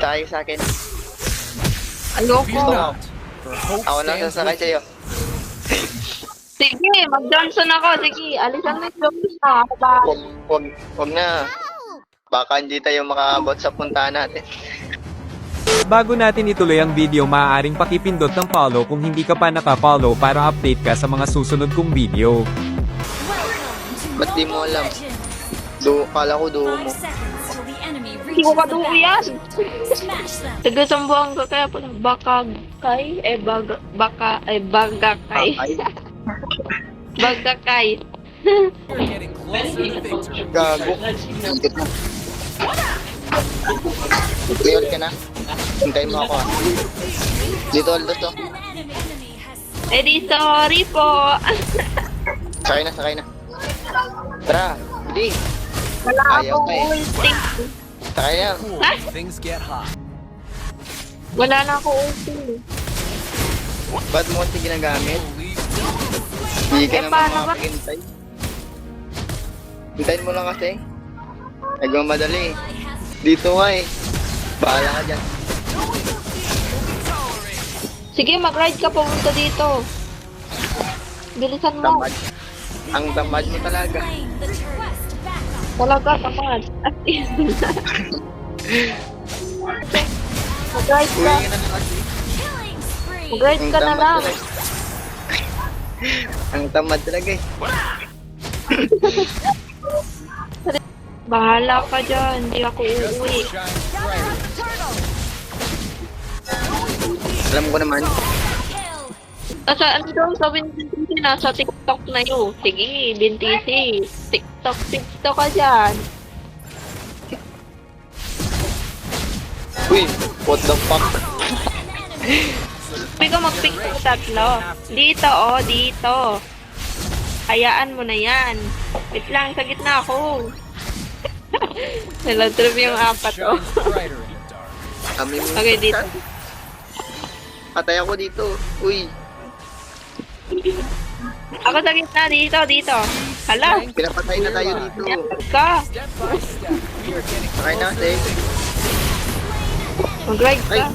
Sakay sa akin. Ayoko. Ako na sasakay sa'yo. Sige, mag-Johnson ako. Sige, alisan mo yung Johnson na. Ako ba? Wag na. Baka hindi tayo makaabot sa puntahan natin. Bago natin ituloy ang video, maaaring pakipindot ng follow kung hindi ka pa naka-follow para update ka sa mga susunod kong video. Ba't di mo alam? Kala ko duo mo. Hindi ko kaduo yan. Taga-sambuang ka kaya pala. Bagakay. Bagakay. Gago. Hintit na. Clear ka na? Hintayin mo ako ah. Dito, Aldo to. Eh di sorry po. Sakay na. Tara, hindi. Wala Ayaw akong ka eh. ulting. Sakay na. Ha? Things get hot. Wala na ako ulting. Ba't mo kasi ginagamit? Hindi ka Eh, naman paano ba? makakahintay. Hintayin mo lang kasi. Nagmamadali. Dito nga eh. Bahala ka dyan. Sige, mag-ride ka pumunta dito. Bilisan mo. Tamad. Ang tamad mo talaga. Talaga, tamad. At mag-ride Uwi ka. ka na lang kasi. Mag-ride ka na lang. Ang tamad talaga eh. Bahala ka dyan. Hindi ako uuwi. Alam ko naman. Ano daw sabi ni Bintisi? Nasa TikTok na yun. Sige, Bintisi. TikTok ka dyan. Uy, what the fuck? Sabi ko mag-pick ng tatlo. Dito, dito. Hayaan mo na yan. Wait lang, sa gitna ako. Nalatrip yung apat, oh. Shines brighter in the dark. Kami mo. Okay, dito. Patay ako dito. Uy, Ako sa gitna, dito. Hala, pinapatay na tayo dito. yan ka. Step by step, we are getting Sakay na kasi. Mag-ride ka.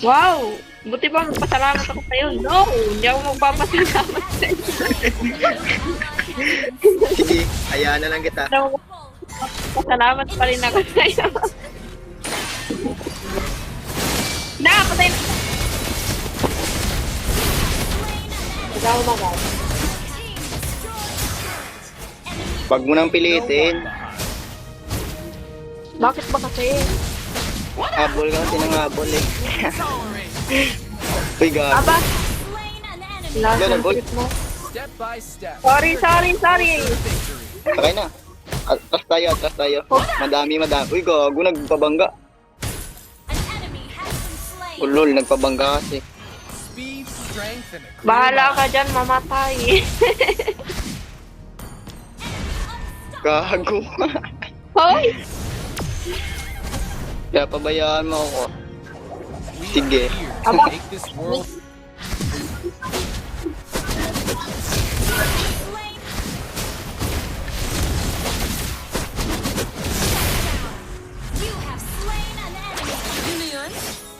Wow! Buti ba magpasalamat ako sa'yo? No! Hindi ako magpapasalamat sa'yo. Sige, hayaan na lang kita. Pero pasalamat pa rin ako sa'yo. Patay na! Ikaw na ba? Wag mo nang pilitin. Bakit ba kasi? Habol ka kasi ng habol eh. Uy, gago. Aba! Last Yan, ng boy. trip mo. step by step. Sorry! Victory. Sakay na. Atras tayo. Madami. Uy, gago, nagpabangga. Ulol, nagpabangga kasi. Speed, strength, and a clear Bahala mind. ka dyan, mamatay. Gago. Hoy! Kaya pabayaan mo ako. We Sige. are here to Aba. make this world You have slain an enemy.